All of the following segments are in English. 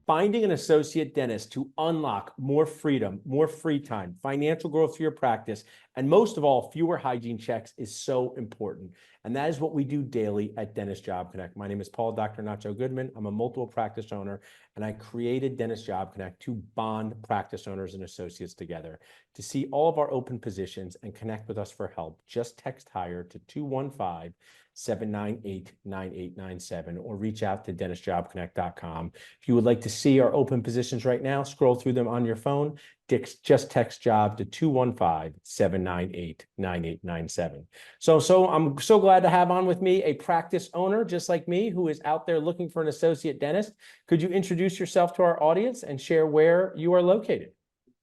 Finding an associate dentist to unlock more freedom, more free time, financial growth for your practice, and most of all, fewer hygiene checks is so important. And that is what we do daily at Dentist Job Connect. My name is Dr. Nacho Goodman. I'm a multiple practice owner, and I created Dentist Job Connect to bond practice owners and associates together. To see all of our open positions and connect with us for help, just text HIRE to 215-798-9897 or reach out to dentistjobconnect.com. If you would like to see our open positions right now, scroll through them on your phone. Just text job to 215-798-9897. So I'm so glad to have on with me a practice owner just like me who is out there looking for an associate dentist. Could you introduce yourself to our audience and share where you are located?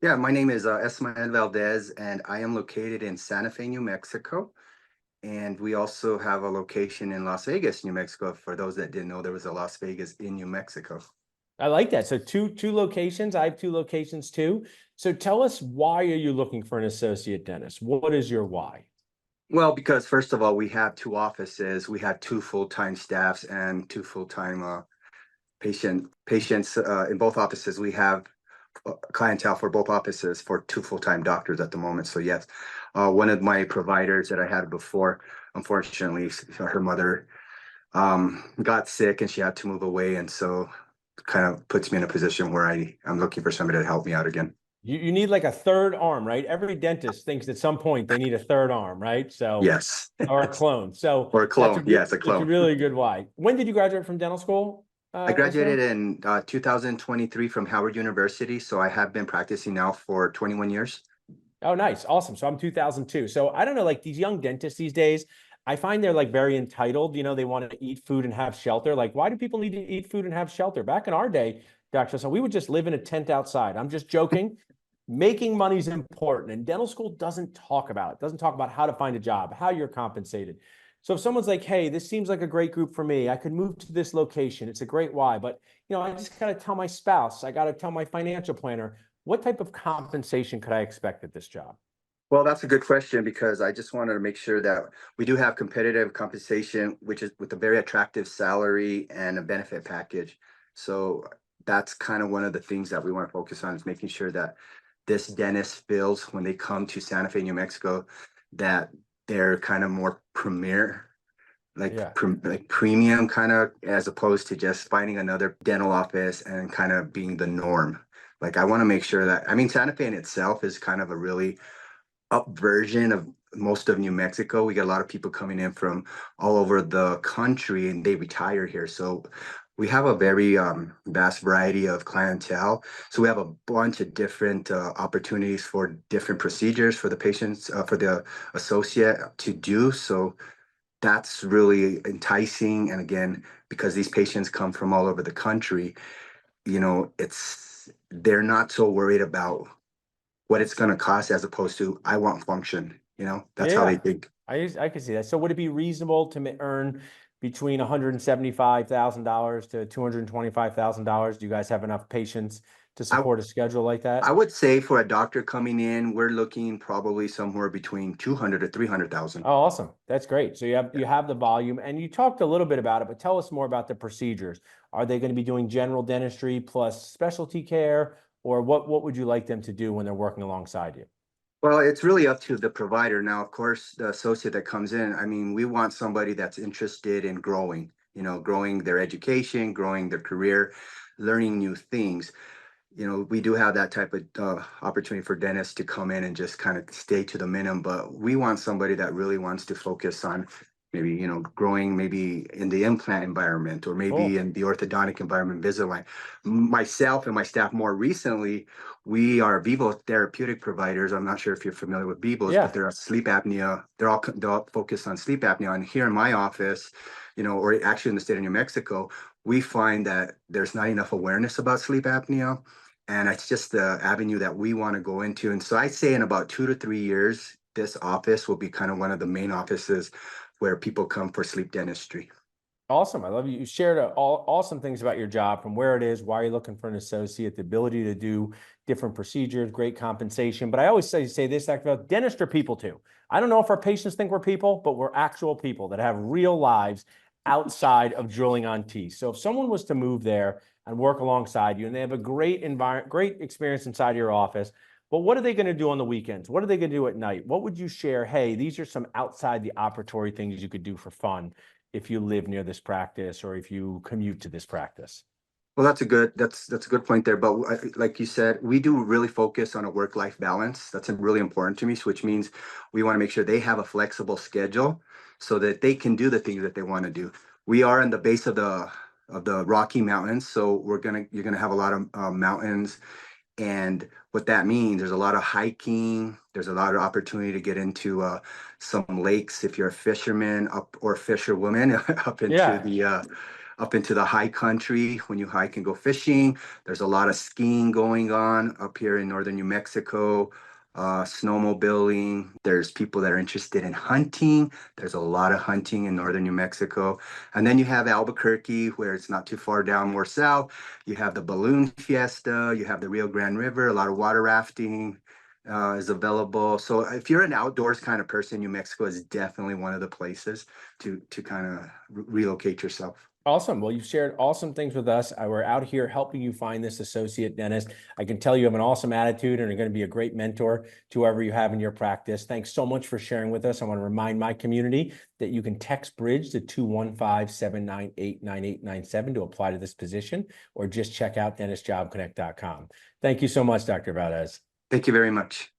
Yeah, my name is Valdez, and I am located in Santa Fe, New Mexico. And we also have a location in Las Vegas, New Mexico. For those that didn't know, there was a Las Vegas in New Mexico. I like that. So two locations. I have two locations too. So tell us, why are you looking for an associate dentist? What is your why? Well, because first of all, we have two offices. We have two full-time staffs and two full-time patients in both offices. We have clientele for both offices for two full-time doctors at the moment. So yes, one of my providers that I had before, unfortunately, her mother got sick and she had to move away, and so kind of puts me in a position where I'm looking for somebody to help me out again. You need like a third arm, right? Every dentist thinks at some point they need a third arm, right? So yes, or a clone. So or a clone. Yes, a it's clone. a really good why. When did you graduate from dental school? I graduated in 2023 from Howard University, so I have been practicing now for 21 years. Oh, nice. Awesome. So I'm 2002. So I don't know, like these young dentists these days, I find they're like very entitled. You know, they want to eat food and have shelter. Like, why do people need to eat food and have shelter? Back in our day, Dr. So we would just live in a tent outside. I'm just joking. Making money is important, and dental school doesn't talk about it. Doesn't talk about how to find a job, how you're compensated. So if someone's like, hey, this seems like a great group for me, I could move to this location. It's a great why, but I just got to tell my spouse, I got to tell my financial planner, what type of compensation could I expect at this job? Well, that's a good question, because I just wanted to make sure that we do have competitive compensation, which is with a very attractive salary and a benefit package. So that's kind of one of the things that we want to focus on, is making sure that this dentist feels when they come to Santa Fe, New Mexico, that they're kind of more premier, like premium kind of, as opposed to just finding another dental office and kind of being the norm. Like, I want to make sure that, I mean, Santa Fe in itself is kind of a really up version of most of New Mexico. We get a lot of people coming in from all over the country, and they retire here. So we have a very vast variety of clientele. So we have a bunch of different opportunities for different procedures for the patients, for the associate to do. So that's really enticing. And again, because these patients come from all over the country, they're not so worried about what it's going to cost, as opposed to, I want function. That's how they think. I can see that. So would it be reasonable to earn between $175,000 to $225,000? Do you guys have enough patients to support a schedule like that? I would say for a doctor coming in, we're looking probably somewhere between 200 to 300,000. Oh, awesome. That's great. So you have the volume, and you talked a little bit about it, but tell us more about the procedures. Are they going to be doing general dentistry plus specialty care, or what would you like them to do when they're working alongside you? Well, it's really up to the provider. Now, of course, the associate that comes in, I mean, we want somebody that's interested in growing, growing their education, growing their career, learning new things. We do have that type of opportunity for dentists to come in and just kind of stay to the minimum, but we want somebody that really wants to focus on maybe, growing maybe in the implant environment, or maybe in the orthodontic environment, Invisalign. Myself and my staff more recently, we are Vivo therapeutic providers. I'm not sure if you're familiar with Vivos, but they're a sleep apnea. They're all focused on sleep apnea. And here in my office, or actually in the state of New Mexico, we find that there's not enough awareness about sleep apnea. And it's just the avenue that we want to go into. And so I say in about 2 to 3 years, this office will be kind of one of the main offices where people come for sleep dentistry. Awesome. I love you. You shared awesome things about your job, from where it is, why you're looking for an associate, the ability to do different procedures, great compensation. But I always say this, Dr. Dentists are people too. I don't know if our patients think we're people, but we're actual people that have real lives. outside of drilling on teeth. So if someone was to move there and work alongside you and they have a great environment, great experience inside your office, but what are they going to do on the weekends? What are they going to do at night? What would you share? Hey, these are some outside the operatory things you could do for fun if you live near this practice or if you commute to this practice. Well, that's a good point there. But like you said, we do really focus on a work-life balance. That's really important to me, so which means we want to make sure they have a flexible schedule so that they can do the things that they want to do. We are in the base of the Rocky Mountains, so you're gonna have a lot of mountains, and what that means, there's a lot of hiking. There's a lot of opportunity to get into some lakes if you're a fisherman up or fisherwoman Yeah. up into the high country when you hike and go fishing. There's a lot of skiing going on up here in northern New Mexico, snowmobiling. There's people that are interested in hunting. There's a lot of hunting in northern New Mexico. And then you have Albuquerque, where it's not too far down, more south. You have the balloon fiesta. You have the Rio Grande River. A lot of water rafting is available. So if you're an outdoors kind of person, New Mexico is definitely one of the places to kind of relocate yourself. Awesome. Well, you've shared awesome things with us. We're out here helping you find this associate dentist. I can tell you have an awesome attitude and are going to be a great mentor to whoever you have in your practice. Thanks so much for sharing with us. I want to remind my community that you can text Bridge to 215-798-9897 to apply to this position, or just check out dentistjobconnect.com. Thank you so much, Dr. Valdez. Thank you very much.